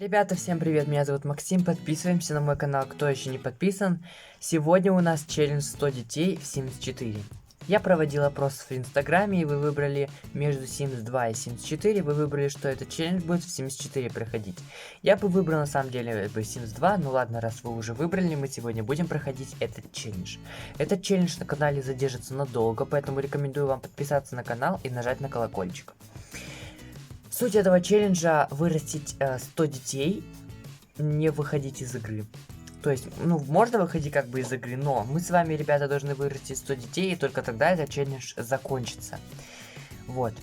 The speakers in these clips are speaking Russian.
Ребята, всем привет, меня зовут Максим, подписываемся на мой канал, кто еще не подписан. Сегодня у нас челлендж 100 детей в Sims 4. Я проводил опрос в инстаграме, и вы выбрали между Sims 2 и Sims 4, вы выбрали, что этот челлендж будет в Sims 4 проходить. Я бы выбрал на самом деле Sims 2, ну ладно, раз вы уже выбрали, мы сегодня будем проходить этот челлендж. Этот челлендж на канале задержится надолго, поэтому рекомендую вам подписаться на канал и нажать на колокольчик. Суть этого челленджа вырастить 100 детей, не выходить из игры. То есть, ну, можно выходить как бы из игры, но мы с вами, ребята, должны вырастить 100 детей, и только тогда этот челлендж закончится. Вот.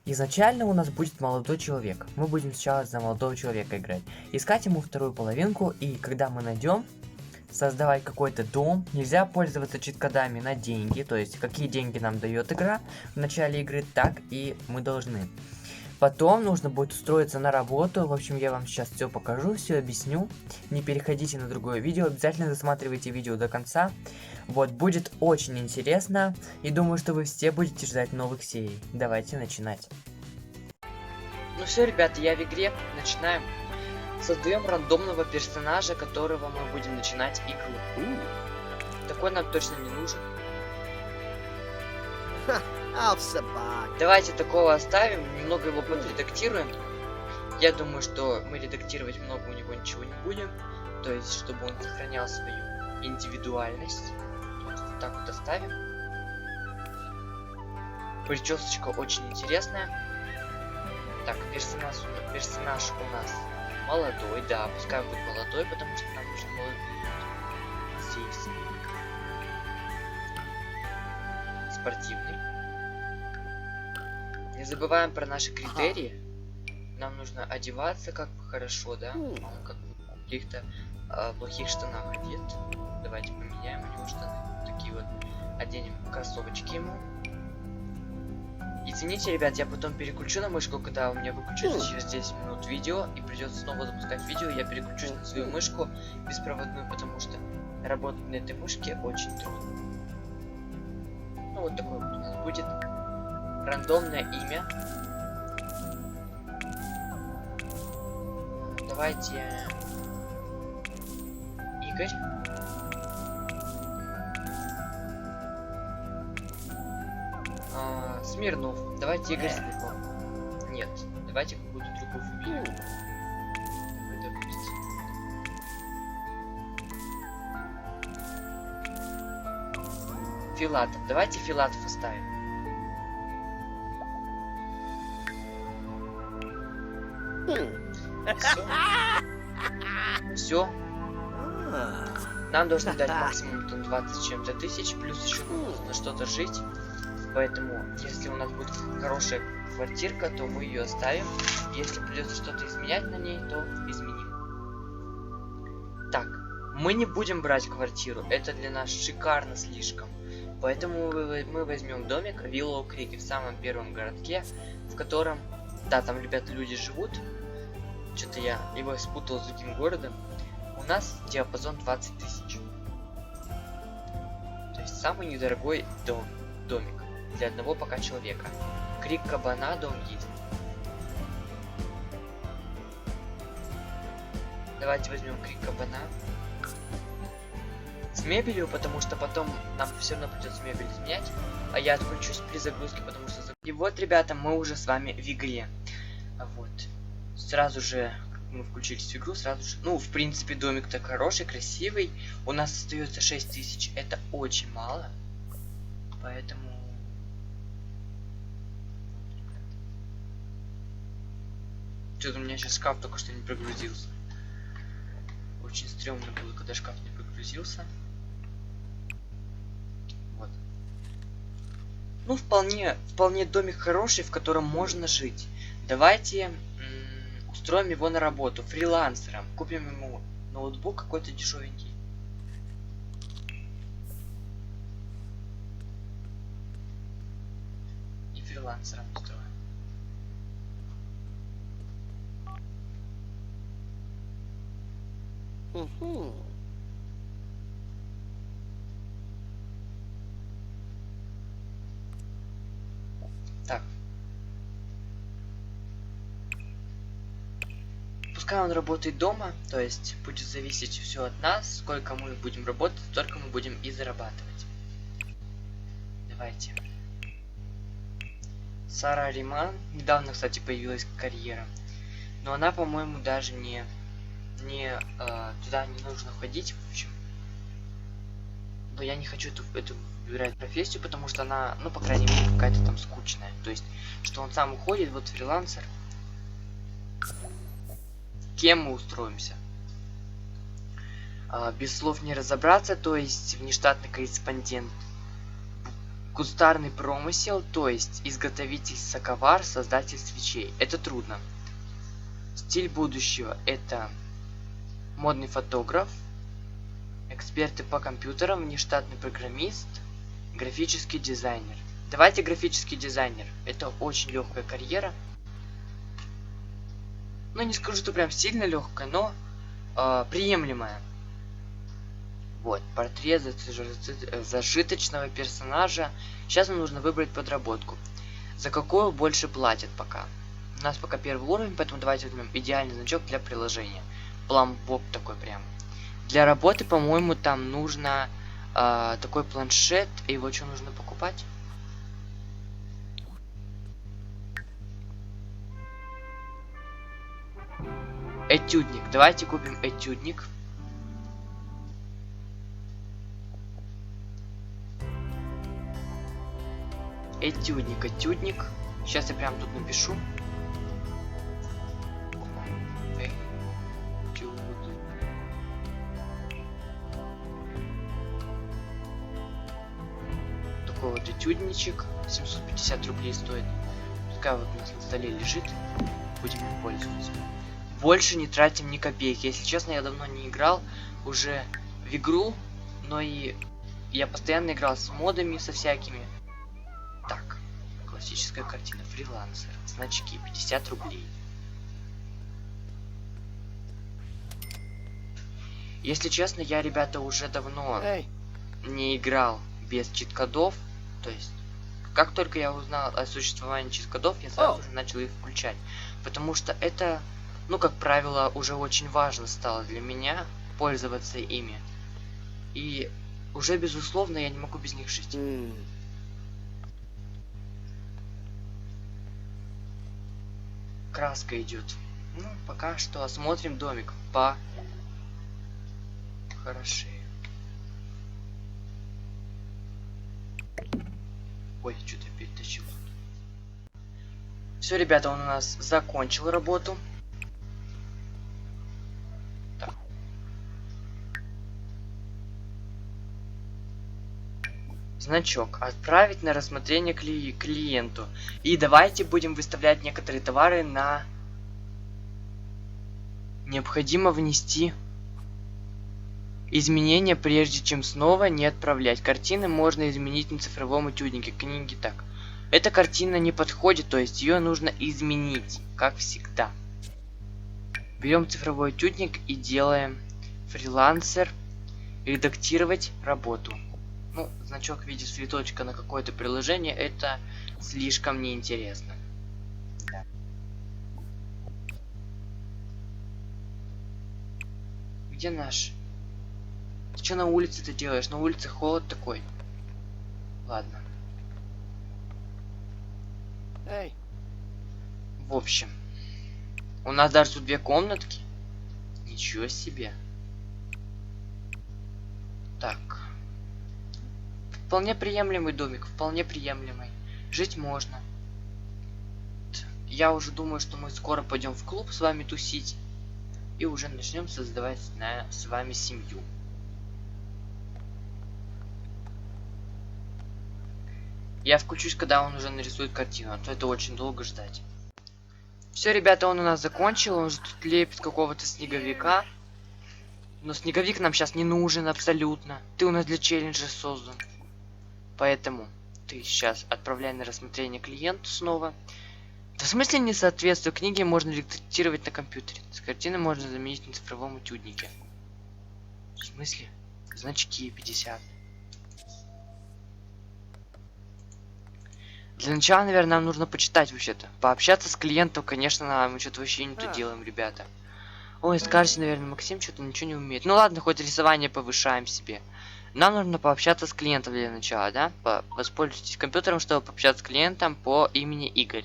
Изначально у нас будет молодой человек. Мы будем сначала за молодого человека играть. Искать ему вторую половинку, и когда мы найдем, создавать какой-то дом. Нельзя пользоваться чит-кодами на деньги, то есть какие деньги нам дает игра в начале игры, так и мы должны. Потом нужно будет устроиться на работу. В общем, я вам сейчас все покажу, все объясню. Не переходите на другое видео, обязательно досматривайте видео до конца. Вот, будет очень интересно. И думаю, что вы все будете ждать новых серий. Давайте начинать. Ну все, ребята, я в игре. Начинаем. Создаем рандомного персонажа, которого мы будем начинать игру. Такой нам точно не нужен. Давайте такого оставим, немного его подредактируем. Я думаю, что мы редактировать много у него ничего не будем. То есть, чтобы он сохранял свою индивидуальность. То есть, вот так вот оставим. Причесочка очень интересная. Так, персонаж у нас молодой, да, пускай будет молодой, потому что нам нужен молодой. Здесь. Спортивный. Не забываем про наши критерии. Нам нужно одеваться как бы хорошо, да? Он как бы в каких-то плохих штанах одет. Давайте поменяем у него штаны. Такие вот. Оденем кроссовочки ему. Извините, ребят, я потом переключу на мышку, когда у меня выключится через 10 минут видео. И придется снова запускать видео. Я переключусь на свою мышку беспроводную, потому что работать на этой мышке очень трудно. Ну вот такой вот у нас будет. Рандомное имя. Давайте Игорь. Смирнов. Давайте Игорь Смирнов. Нет, давайте какую-то другую фамилию. Филатов. Давайте Филатов оставим. Все. Нам должны дать максимум там 20 чем-то тысяч, плюс еще нужно что-то жить. Поэтому, если у нас будет хорошая квартирка, то мы ее оставим. Если придется что-то изменять на ней, то изменим. Так, мы не будем брать квартиру. Это для нас шикарно слишком. Поэтому мы возьмем домик Willow Creek в самом первом городке, в котором, да, там, ребята, люди живут. Что-то я его спутал с другим городом. У нас диапазон 20 тысяч. То есть самый недорогой домик для одного пока человека. Крик кабана, дом есть. Давайте возьмем крик кабана. С мебелью, потому что потом нам все равно придется мебель изменять. А я отключусь при загрузке, потому что... И вот, ребята, мы уже с вами в игре. Вот. Сразу же, как мы включились в игру, сразу же... Ну, в принципе, домик-то хороший, красивый. У нас остается 6000. Это очень мало. Поэтому... Что-то у меня сейчас шкаф только что не прогрузился. Очень стрёмно было, когда шкаф не прогрузился. Вот. Ну, вполне домик хороший, в котором можно жить. Давайте устроим его на работу фрилансером. Купим ему ноутбук какой-то дешевенький. И фрилансером устроим. Так. пускай он работает дома, то есть будет зависеть все от нас, сколько мы будем работать, столько мы будем и зарабатывать. Давайте. Сара Риман. Недавно, кстати, появилась карьера. Но она, по-моему, даже туда не нужно ходить, в общем. Но я не хочу эту выбирать профессию, потому что она, ну, по крайней мере, какая-то там скучная. То есть, что он сам уходит, вот фрилансер. Кем мы устроимся? Без слов не разобраться, то есть внештатный корреспондент. Кустарный промысел, то есть изготовитель соковар, создатель свечей. Это трудно. Стиль будущего — это модный фотограф, эксперты по компьютерам, внештатный программист, графический дизайнер. Давайте графический дизайнер. Это очень легкая карьера. Ну, не скажу, что прям сильно легкая, но приемлемая. Вот, портрет зажиточного персонажа. Сейчас нам нужно выбрать подработку. За какую больше платят пока? У нас пока первый уровень, поэтому давайте возьмем идеальный значок для приложения. Пламбоб такой прям. Для работы, по-моему, там нужно такой планшет. И его что нужно покупать? Этюдник. Давайте купим этюдник. Этюдник. Сейчас я прям тут напишу. Такой вот этюдничек. 750 рублей стоит. Пускай вот у нас на столе лежит. Будем им пользоваться. Больше не тратим ни копейки. Если честно, я давно не играл уже в игру. Но и я постоянно играл с модами, со всякими. Так, классическая картина, фрилансер, значки, 50 рублей. Если честно, я, ребята, уже давно не играл без чит-кодов. То есть, как только я узнал о существовании чит-кодов, я сразу же начал их включать. Потому что это, ну, как правило, уже очень важно стало для меня пользоваться ими. И уже, безусловно, я не могу без них жить. Краска идет. Ну, пока что осмотрим домик по хорошее. Ой, что-то перетащил. Все, ребята, он у нас закончил работу. Так. Значок. Отправить на рассмотрение клиенту. И давайте будем выставлять некоторые товары на... Необходимо внести изменения, прежде чем снова не отправлять. Картины можно изменить на цифровом этюднике. Книги так. Эта картина не подходит, то есть ее нужно изменить, как всегда. Берем цифровой этюдник и делаем фрилансер. Редактировать работу. Ну, значок в виде цветочка на какое-то приложение, это слишком неинтересно. Да. Где наш? Ты что на улице ты делаешь? На улице холод такой. Ладно. Эй. В общем. У нас даже тут 2 комнатки. Ничего себе. Так. Вполне приемлемый домик, вполне приемлемый. Жить можно. Я уже думаю, что мы скоро пойдем в клуб с вами тусить. И уже начнем создавать с вами семью. Я включусь, когда он уже нарисует картину, а то это очень долго ждать. Все, ребята, он у нас закончил. Он же тут лепит какого-то снеговика. Но снеговик нам сейчас не нужен абсолютно. Ты у нас для челленджа создан. Поэтому ты сейчас отправляй на рассмотрение клиенту снова. Да в смысле несоответствие? Книги можно редактировать на компьютере. С картины можно заменить на цифровом этюднике. В смысле? Значки 50. Для начала, наверное, нам нужно почитать вообще-то. Пообщаться с клиентом, конечно, мы что-то вообще не то делаем, ребята. Ой, скажете, наверное, Максим что-то ничего не умеет. Ну ладно, хоть рисование повышаем себе. Нам нужно пообщаться с клиентом для начала, да? Воспользуйтесь компьютером, чтобы пообщаться с клиентом по имени Игорь.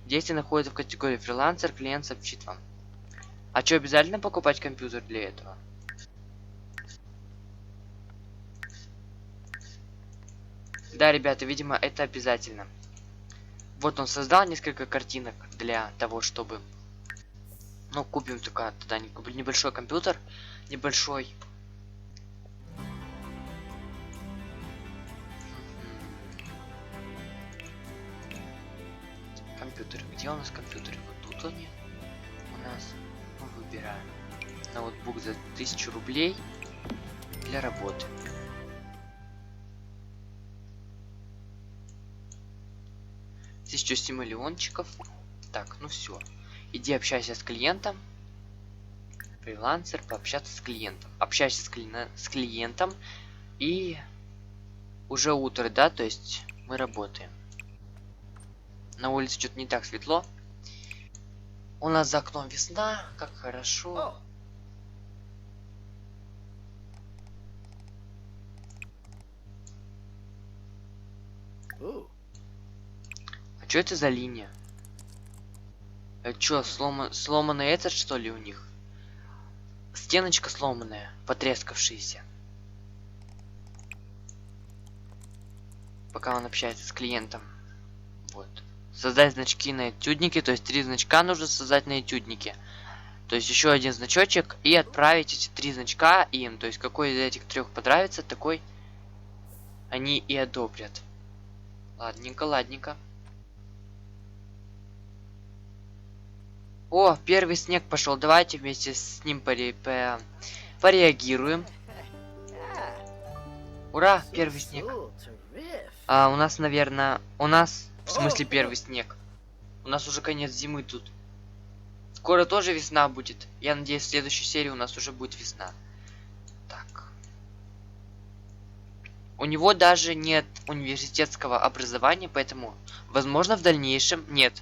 Действие находится в категории фрилансер, клиент сообщит вам. А что, обязательно покупать компьютер для этого? Да, ребята, видимо, это обязательно. Вот он создал несколько картинок для того, чтобы... Ну, купим только тогда небольшой компьютер. Небольшой. Компьютеры. Где у нас компьютеры? Вот тут они. У нас... Ну, выбираем. Ноутбук за 1000 рублей для работы. Еще симулиончиков. Так, ну все. Иди общайся с клиентом. Фрилансер, пообщаться с клиентом. Общайся с клиентом. И уже утро, да, то есть мы работаем. На улице что-то не так светло. У нас за окном весна, как хорошо. А что это за линия? Это что, сломанный этот, что ли, у них? Стеночка сломанная, потрескавшаяся. Пока он общается с клиентом. Вот. Создать значки на этюднике, то есть 3 значка нужно создать на этюднике. То есть еще один значочек и отправить эти 3 значка им. То есть какой из этих 3 понравится, такой они и одобрят. Ладненько, ладненько. О, первый снег пошел. Давайте вместе с ним пореагируем. Ура, первый снег. А у нас, наверное, в смысле первый снег. У нас уже конец зимы тут. Скоро тоже весна будет. Я надеюсь, в следующей серии у нас уже будет весна. Так. У него даже нет университетского образования, поэтому, возможно, в дальнейшем нет.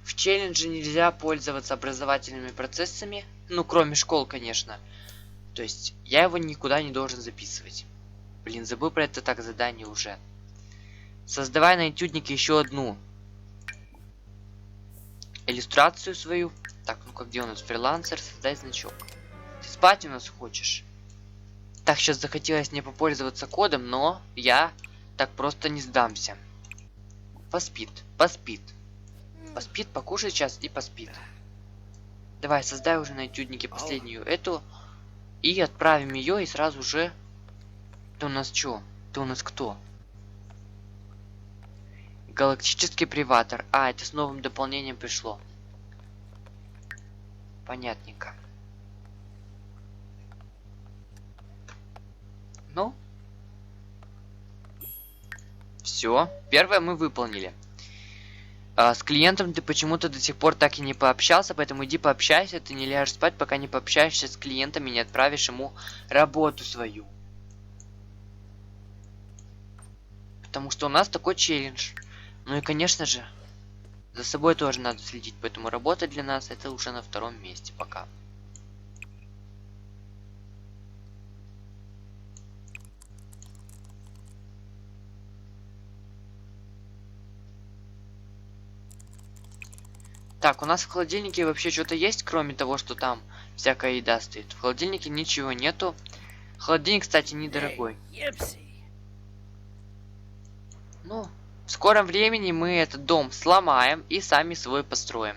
В челлендже нельзя пользоваться образовательными процессами, ну, кроме школ, конечно. То есть, я его никуда не должен записывать. Блин, забыл про это так задание уже. Создавай на этюднике еще одну иллюстрацию свою. Так, ну-ка, где у нас фрилансер? Создай значок. Ты спать у нас хочешь? Так, сейчас захотелось мне попользоваться кодом, но я так просто не сдамся. Поспит, поспит. Поспит, покушает сейчас и поспит. Давай, создай уже на этюднике последнюю эту. И отправим ее, и сразу же... Ты у нас что? Ты у нас кто? Галактический приватор. А, это с новым дополнением пришло. Понятненько. Ну. Все. Первое мы выполнили. С клиентом ты почему-то до сих пор так и не пообщался, поэтому иди пообщайся, ты не ляжешь спать, пока не пообщаешься с клиентом и не отправишь ему работу свою. Потому что у нас такой челлендж. Ну и, конечно же, за собой тоже надо следить, поэтому работа для нас это уже на втором месте пока. Так, у нас в холодильнике вообще что-то есть, кроме того, что там всякая еда стоит. В холодильнике ничего нету. Холодильник, кстати, недорогой. Ну, в скором времени мы этот дом сломаем и сами свой построим.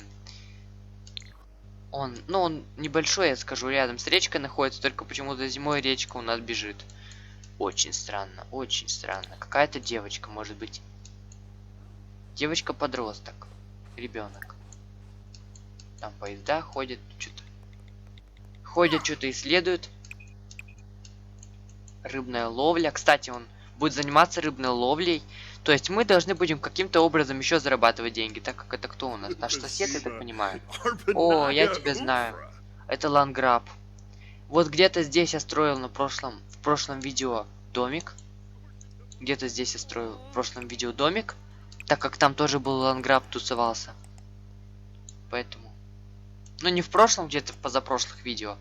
Он небольшой, я скажу, рядом с речкой находится, только почему-то зимой речка у нас бежит. Очень странно, очень странно. Какая-то девочка, может быть. Девочка-подросток. Ребенок. Там поезда ходят, что-то. Ходят, что-то исследуют. Рыбная ловля. Кстати, он будет заниматься рыбной ловлей. То есть мы должны будем каким-то образом еще зарабатывать деньги. Так как это кто у нас? Наш сосед, я так понимаю. О, я тебя знаю. Это Ланграб. Вот где-то здесь я строил в прошлом видео домик. Где-то здесь я строил в прошлом видео домик. Так как там тоже был Ланграб тусовался. Поэтому Ну, не в прошлом, где-то в позапрошлых видео.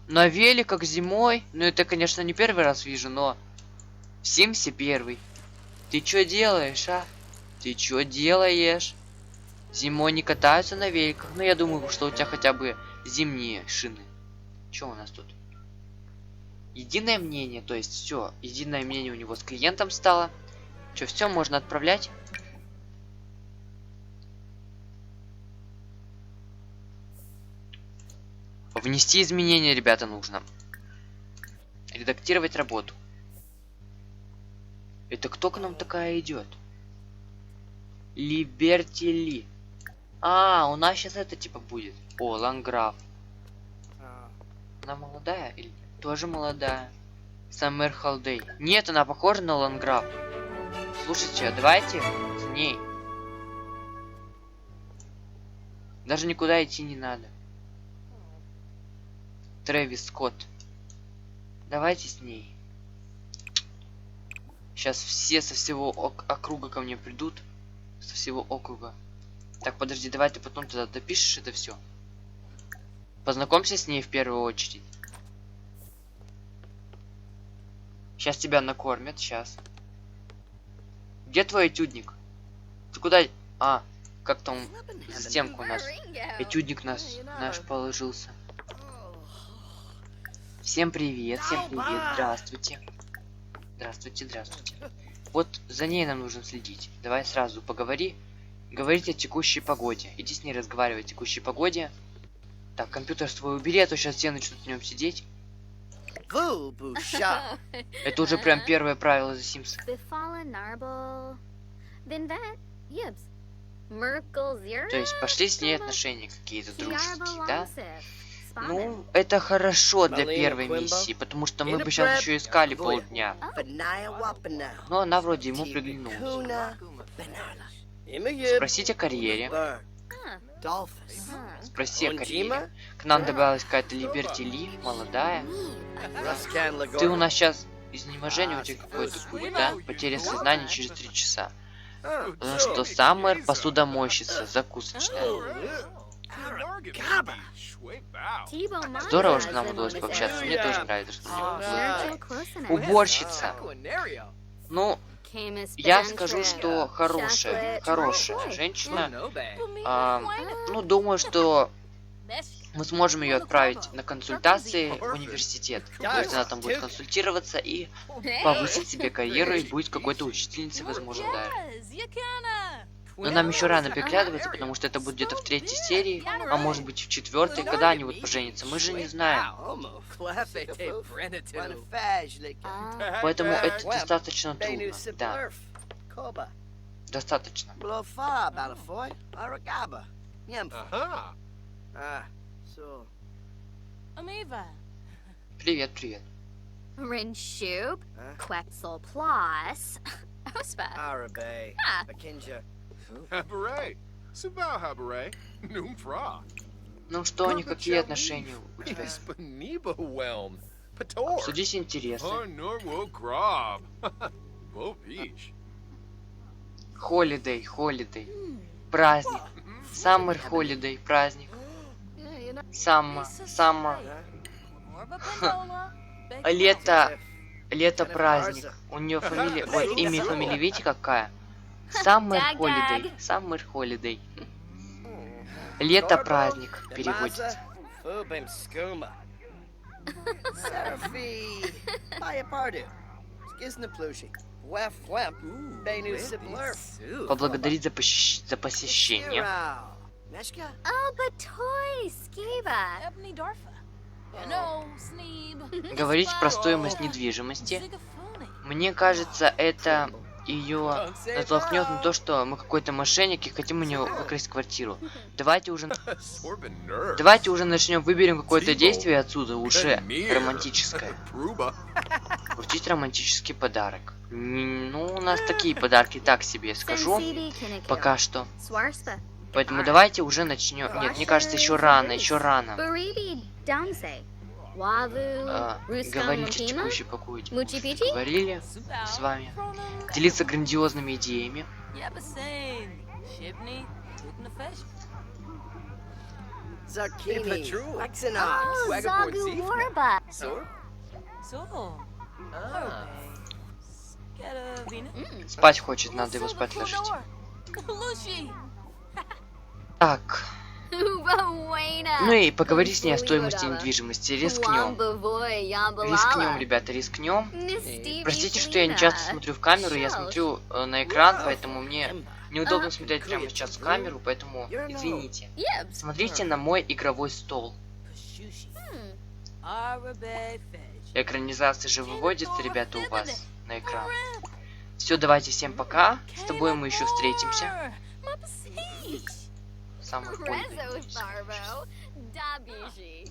На великах зимой. Ну, это, конечно, не первый раз вижу, но... В Симсе первый. Ты чё делаешь, а? Ты чё делаешь? Зимой не катаются на великах. Ну, я думаю, что у тебя хотя бы зимние шины. Чё у нас тут? Единое мнение, то есть все. Единое мнение у него с клиентом стало. Чё, все можно отправлять? Внести изменения, ребята, нужно. Редактировать работу. Это кто к нам такая идет? Либерти Ли. А, у нас сейчас это типа будет. О, Ланграф. Она молодая или тоже молодая? Саммер Халдей. Нет, она похожа на Ланграф. Слушайте, давайте с ней. Даже никуда идти не надо. Трэвис Скотт. Давайте с ней. Сейчас все со всего округа ко мне придут. Со всего округа. Так, подожди, давай ты потом тогда допишешь это все. Познакомься с ней в первую очередь. Сейчас тебя накормят, сейчас. Где твой этюдник? Ты куда? А, как там системка у нас? Этюдник наш положился. Всем привет, здравствуйте. Здравствуйте, здравствуйте. Вот за ней нам нужно следить. Давай сразу поговори. Говорить о текущей погоде. Иди с ней разговаривай о текущей погоде. Так, компьютер свой убери, а то сейчас все начнут в нем сидеть. Это уже прям первое правило за Sims. То есть пошли с ней отношения какие-то дружеские, да? Ну, это хорошо для первой миссии, потому что мы бы сейчас еще искали полдня. Но она вроде ему приглянулась. Спросить о карьере. Спроси о карьере. К нам добавилась какая-то Либерти Ли, молодая. Ты у нас сейчас изнеможение у тебя какое-то будет, да? Потеря сознания через 3 часа. Ну что, Саммер, посудомойщица, закусочная. Здорово, что нам удалось пообщаться. Мне тоже нравится, что мне удалось. Уборщица. Ну, я скажу, что хорошая женщина. Ну, думаю, что мы сможем ее отправить на консультации в университет. То есть она там будет консультироваться и повысить себе карьеру и будет какой-то учительницей, возможно, даже. Но нам еще рано переглядываться, потому что это будет где-то в 3-й серии, а может быть в 4-й, когда они вот поженятся. Мы же не знаем. Поэтому это достаточно трудно. Да. Достаточно. Привет, привет. Rinshub, Quetzal Plus, Ospa. Arabe, Akinja. Habaret. Subao Habaret. Numfra. Ну что, у них какие отношения у тебя? Spaniba Whelm. Pator. Обсудить интересы. Norwo Grob. Bo Peach. Холидей, праздник. Саммер Холидей, праздник. Самма. Лето праздник. У нее фамилия, вот имя и фамилия, видите какая? Саммер Холидей. Лето праздник переводится. Поблагодарить за посещение. Oh, but toy, Skiba. Говорить про стоимость недвижимости. Мне кажется, это ее натолкнет на то, что мы какой-то мошенник и хотим у нее выкрасть квартиру. Давайте уже начнем, выберем какое-то действие отсюда, уже романтическое. Крутить романтический подарок. Ну, у нас такие подарки так себе, скажу. Пока что. Поэтому давайте уже начнем. Нет, мне кажется, еще рано. Говорить о текущей погоде. Мы уже говорили с вами. Делиться грандиозными идеями. Zucchini. Petrol. Lexinox. Oh, Wagaboy Zagu Zifna. Warba. So? So. Ah. Scaravina. Спать хочет, надо его спать ложить. Lucy. Так, Ubawana. ну и поговори с ней о стоимости недвижимости. Рискнем. Рискнем, ребята, рискнем. Простите, что я не часто смотрю в камеру, я смотрю на экран, поэтому мне неудобно смотреть прямо сейчас в камеру, поэтому извините. Смотрите на мой игровой стол. Экранизация же выводится, ребята, у вас на экран. Все, давайте всем пока. С тобой мы еще встретимся. Самый Rezo Tharbo. Dabiji.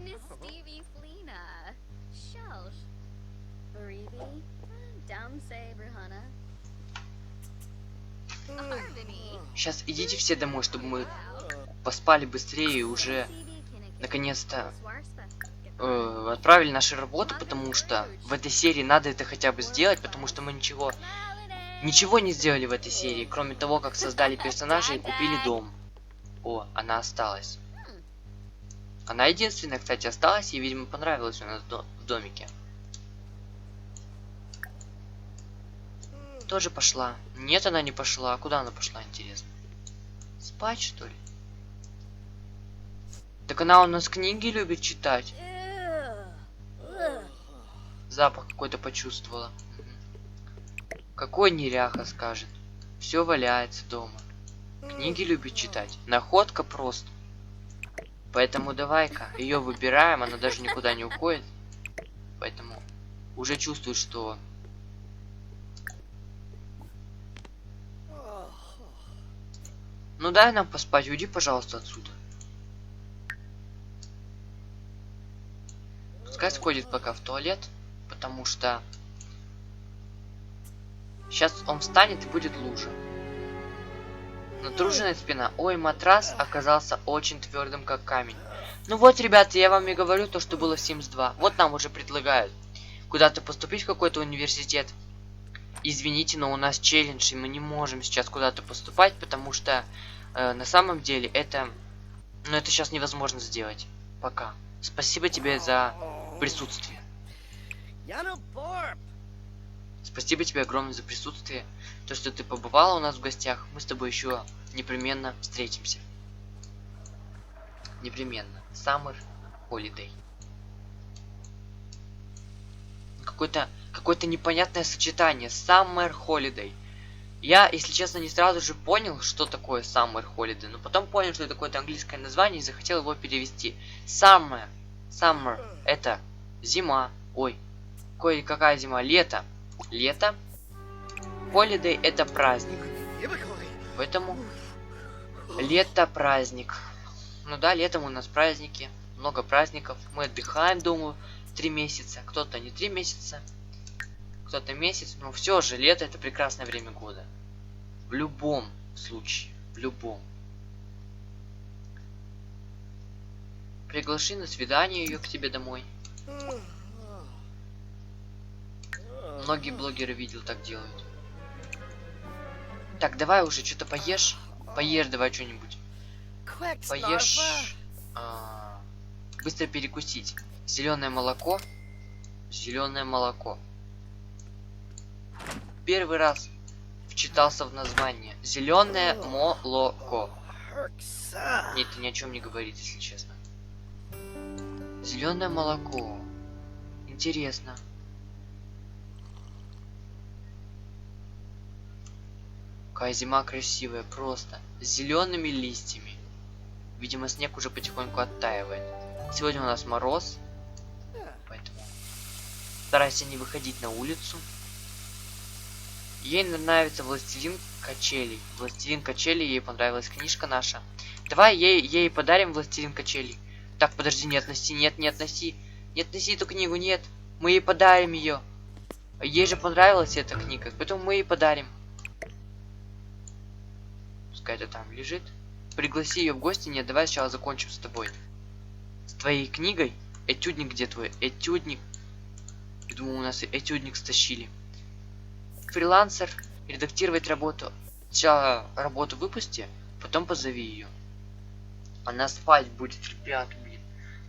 Nistivi Flina. Shelsh. Baribi. Dum Sabrihana. Arvini. Сейчас идите все домой, чтобы мы поспали быстрее и уже наконец-то отправили наши работы, потому что в этой серии надо это хотя бы сделать, потому что мы ничего не сделали в этой серии, кроме того, как создали персонажа и купили дом. О, она осталась. Она единственная, кстати, осталась, и, видимо, понравилось у нас в домике. Тоже пошла. Нет, она не пошла. А куда она пошла, интересно? Спать, что ли? Так она у нас книги любит читать. Запах какой-то почувствовала. Какой неряха, скажет. Все валяется дома. Книги любит читать. Находка просто. Поэтому давай-ка ее выбираем. Она даже никуда не уходит. Поэтому уже чувствует, что... Ну дай нам поспать. Уйди, пожалуйста, отсюда. Пускай сходит пока в туалет. Потому что... Сейчас он встанет и будет лужа. Натруженная спина. Ой, матрас оказался очень твердым, как камень. Ну вот, ребята, я вам и говорю то, что было в Sims 2. Вот нам уже предлагают куда-то поступить в какой-то университет. Извините, но у нас челлендж, и мы не можем сейчас куда-то поступать, потому что на самом деле это... Ну, это сейчас невозможно сделать. Пока. Спасибо тебе за присутствие. Спасибо тебе огромное за присутствие. То, что ты побывала у нас в гостях. Мы с тобой еще непременно встретимся. Непременно. Summer Holiday. Какое-то непонятное сочетание. Summer Holiday. Я, если честно, не сразу же понял, что такое Summer Holiday. Но потом понял, что это какое-то английское название и захотел его перевести. Summer. Summer. Это зима. Ой. Какая зима? Лето. Лето. Holiday это праздник. Поэтому лето праздник. Ну да, летом у нас праздники. Много праздников. Мы отдыхаем, думаю, 3 месяца. Кто-то не 3 месяца. Кто-то месяц. Но все же лето это прекрасное время года. В любом случае. В любом. Приглаши на свидание ее к тебе домой. Многие блогеры видел так делают. Так, давай уже что-то поешь. Поешь давай что-нибудь. Поешь. Быстро перекусить. Зеленое молоко. Зеленое молоко. Первый раз вчитался в название. Зеленое молоко. Нет, это ни о чем не говорит, если честно. Зеленое молоко. Интересно. Какая зима красивая, просто. С зелеными листьями. Видимо, снег уже потихоньку оттаивает. Сегодня у нас мороз. Поэтому старайся не выходить на улицу. Ей нравится Властелин качелей. Властелин качелей, ей понравилась книжка наша. Давай ей подарим Властелин качелей. Так, подожди, не относи, нет, не относи. Не относи эту книгу, нет. Мы ей подарим ее. Ей же понравилась эта книга, поэтому мы ей подарим. Пускай это там лежит. Пригласи ее в гости. Нет, давай сначала закончим с тобой. С твоей книгой. Этюдник где твой? Этюдник. Я думаю, у нас этюдник стащили. Фрилансер. Редактировать работу. Сначала работу выпусти, потом позови ее. Она спать будет, ребят, блин.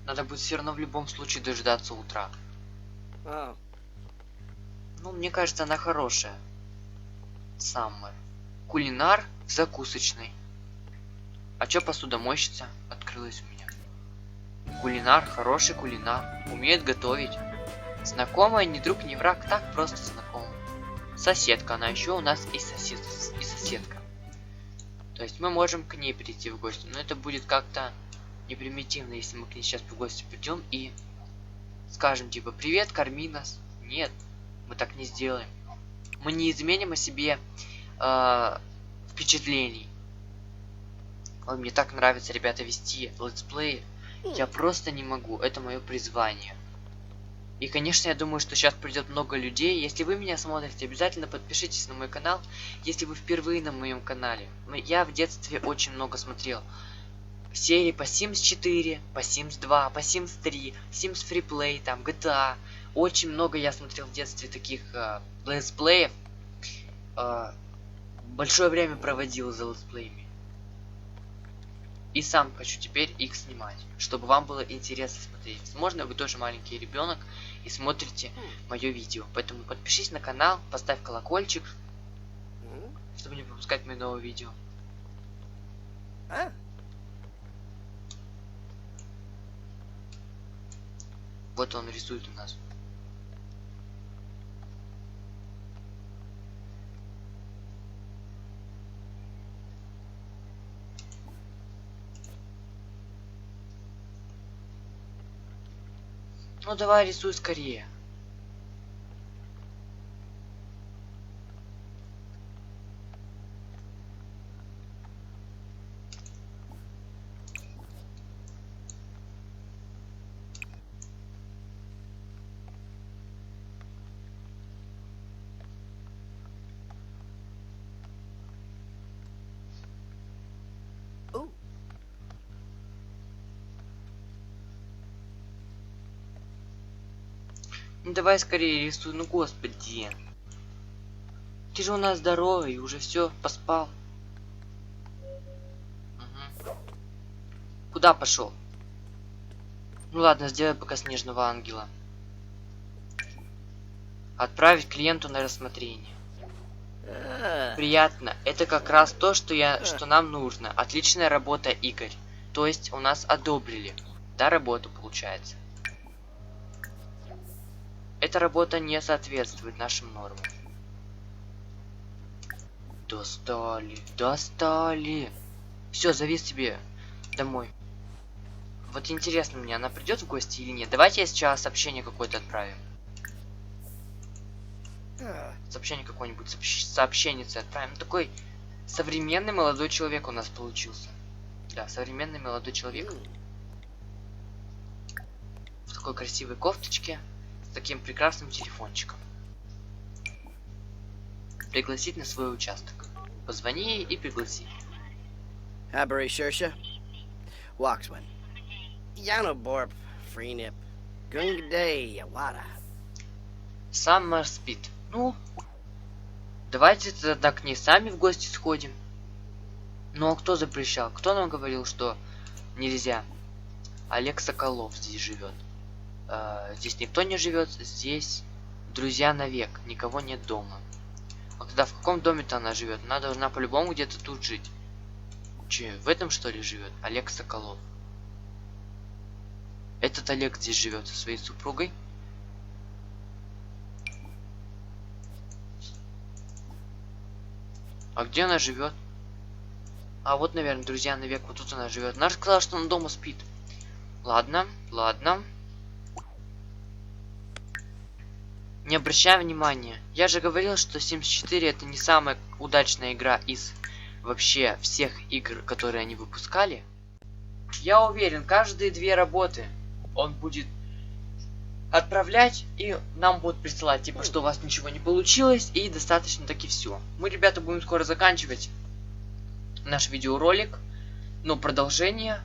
Надо будет все равно в любом случае дождаться утра. Oh, Ну, мне кажется, она хорошая. Самая. Кулинар в закусочной. А чё посудомойщица открылась у меня? Кулинар, хороший кулинар. Умеет готовить. Знакомая, не друг, не враг, так просто знакомая. Соседка, она еще у нас и соседка. То есть мы можем к ней прийти в гости. Но это будет как-то непримитивно, если мы к ней сейчас в гости придем и скажем типа «Привет, корми нас». Нет, мы так не сделаем. Мы не изменим о себе впечатлений. Ой, мне так нравится, ребята, вести летсплеи. Я просто не могу. Это мое призвание. И, конечно, я думаю, что сейчас придет много людей. Если вы меня смотрите, обязательно подпишитесь на мой канал. Если вы впервые на моем канале. Я в детстве очень много смотрел серии по Sims 4, по Sims 2, по Sims 3, Sims Freeplay, там, GTA. Очень много я смотрел в детстве таких летсплеев. Большое время проводил за летсплеями. И сам хочу теперь их снимать, чтобы вам было интересно смотреть. Возможно, вы тоже маленький ребенок и смотрите мое видео. Поэтому подпишись на канал, поставь колокольчик, чтобы не пропускать мои новые видео. ah. Вот он рисует у нас. Ну давай рисуй скорее. Ooh. Ну давай скорее рисуй, ну господи. Ты же у нас здоровый, уже все, поспал. Угу. Куда пошел? Ну ладно, сделай пока снежного ангела. Отправить клиенту на рассмотрение. Приятно. Это как раз то, что нам нужно. Отличная работа, Игорь. То есть у нас одобрили. Да, работу получается. Эта работа не соответствует нашим нормам. Достали, достали. Все, зови себе домой. Вот интересно мне, она придет в гости или нет? Давайте я сейчас сообщение какое-то отправим. Сообщение какое-нибудь, сообщеннице отправим. Такой современный молодой человек у нас получился. Да, современный молодой человек. В такой красивой кофточке. С таким прекрасным телефончиком. Пригласить на свой участок. Позвони ей и пригласи. Haberry Shersha. Waxwin. Yano Borp. Freenip. Gungaday Yawada. Саммер спит. Ну, давайте тогда к ней сами в гости сходим. Ну а кто запрещал? Кто нам говорил, что нельзя? Олег Соколов здесь живет. Здесь никто не живет, здесь друзья навек, никого нет дома. А тогда в каком доме-то она живет? Она должна по-любому где-то тут жить. Че, в этом что ли живет? Олег Соколов. Этот Олег здесь живет со своей супругой. А где она живет? А вот, наверное, друзья навек, вот тут она живет. Она же сказала, что она дома спит. Ладно, ладно. Не обращай внимания. Я же говорил, что Sims 4 это не самая удачная игра из вообще всех игр, которые они выпускали. Я уверен, каждые 2 работы он будет отправлять и нам будут присылать, типа, что у вас ничего не получилось и достаточно таки все. Мы, ребята, будем скоро заканчивать наш видеоролик, но продолжение,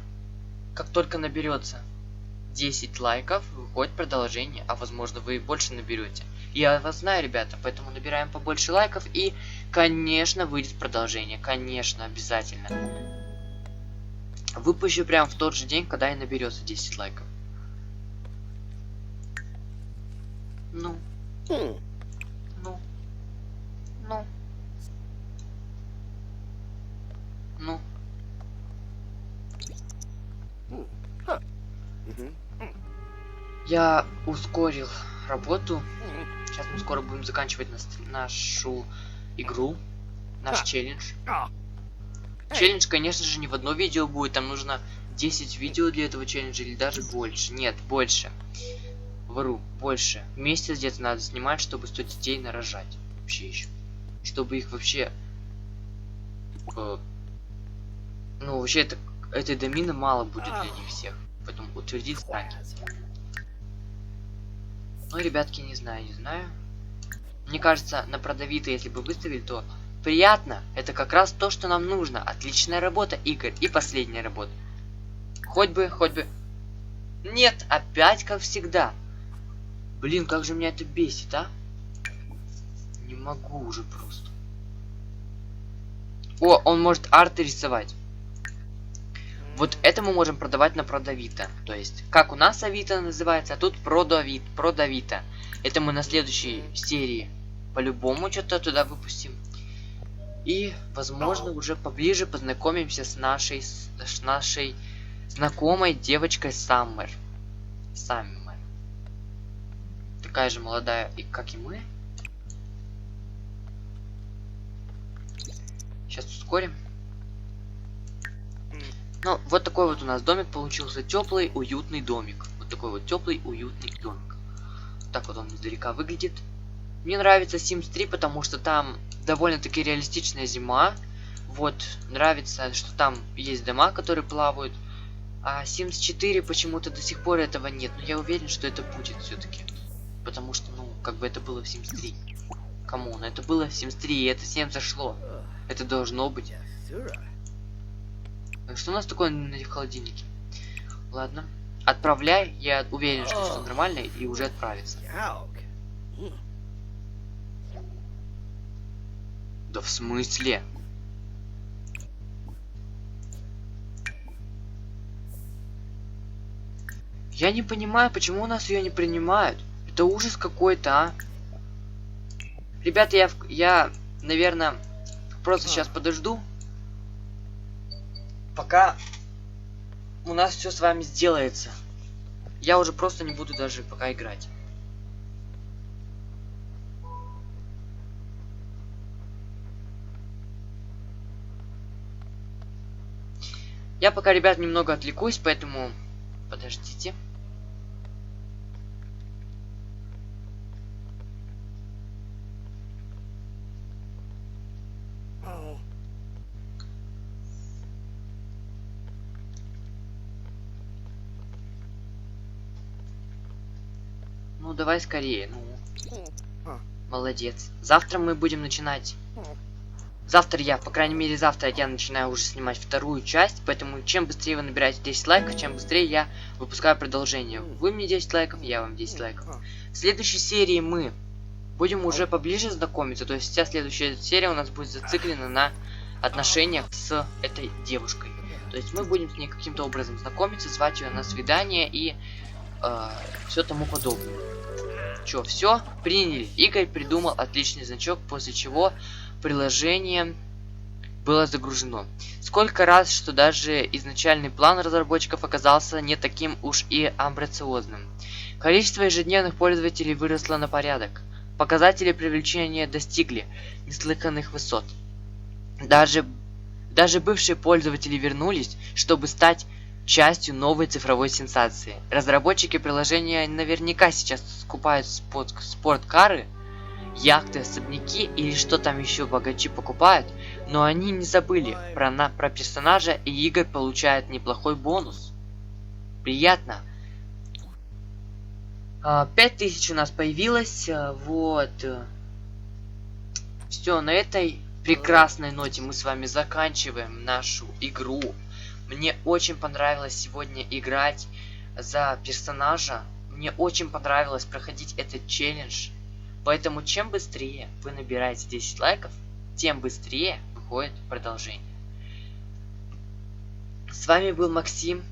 как только наберется 10 лайков, выходит продолжение, а возможно вы больше наберете. Я вас знаю, ребята, поэтому набираем побольше лайков и, конечно, выйдет продолжение, конечно, обязательно. выпущу прям в тот же день, когда и наберется 10 лайков. Ну, Hmm. ну, ну, ну. Mhm. Я ускорил работу. Сейчас мы скоро будем заканчивать нашу игру, наш челлендж. Челлендж, конечно же, не в одно видео будет, там нужно 10 видео для этого челленджа или даже больше. Нет, больше. Вру, больше. Месяц где-то надо снимать, чтобы 100 детей нарожать. Вообще еще. Чтобы их вообще... ну, вообще, этой домины мало будет для них всех. Поэтому утвердить станет. Ну, ребятки, не знаю. Мне кажется, на продавито, если бы выставили, то приятно. Это как раз то, что нам нужно. Отличная работа, Игорь. И последняя работа. Хоть бы. Нет, опять как всегда. Блин, как же меня это бесит, а? Не могу уже просто. О, он может арты рисовать. Вот это мы можем продавать на продавито. То есть, как у нас Авито называется, а тут продавито. Это мы на следующей серии по-любому что-то туда выпустим. И, возможно, уже поближе познакомимся с нашей знакомой девочкой Саммер. Такая же молодая, как и мы. Сейчас ускорим. Ну, вот такой вот у нас домик получился. Теплый, уютный домик. Вот такой вот теплый, уютный домик. Так вот он издалека выглядит. Мне нравится Sims 3, потому что там довольно-таки реалистичная зима. Вот, нравится, что там есть дома, которые плавают. А Sims 4 почему-то до сих пор этого нет. Но я уверен, что это будет все-таки. Потому что, ну, как бы это было в Sims 3. Камон, это было в Sims 3, и это всем зашло. Это должно быть. Что у нас такое на холодильнике? Ладно. Отправляй, я уверен, что все нормально и уже отправится. Да в смысле? Я не понимаю, почему у нас ее не принимают. Это ужас какой-то, а. Ребята, я наверное, просто сейчас подожду. Пока у нас все с вами сделается. Я уже просто не буду даже пока играть. Я пока, ребят, немного отвлекусь, поэтому подождите. Ну, давай скорее, ну. Молодец. Завтра мы будем начинать. Завтра я, по крайней мере, завтра я начинаю уже снимать вторую часть, поэтому чем быстрее вы набираете 10 лайков, чем быстрее я выпускаю продолжение. Вы мне 10 лайков, я вам 10 лайков. В следующей серии мы будем уже поближе знакомиться, то есть вся следующая серия у нас будет зациклена на отношениях с этой девушкой. То есть мы будем с ней каким-то образом знакомиться, звать ее на свидание и все тому подобное. Чё, все? Приняли. Игорь придумал отличный значок, после чего приложение было загружено. Сколько раз, что даже изначальный план разработчиков оказался не таким уж и амбициозным. Количество ежедневных пользователей выросло на порядок. Показатели привлечения достигли неслыханных высот. Даже бывшие пользователи вернулись, чтобы стать частью новой цифровой сенсации. Разработчики приложения наверняка сейчас скупают спорткары, яхты, особняки или что там еще богачи покупают, но они не забыли про персонажа, и Игорь получает неплохой бонус. Приятно. 5000 у нас появилось, вот. Все, на этой прекрасной ноте мы с вами заканчиваем нашу игру. Мне очень понравилось сегодня играть за персонажа. Мне очень понравилось проходить этот челлендж. Поэтому чем быстрее вы набираете 10 лайков, тем быстрее выходит продолжение. С вами был Максим.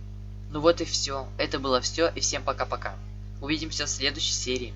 Ну вот и все. Это было все. И всем пока-пока. Увидимся в следующей серии.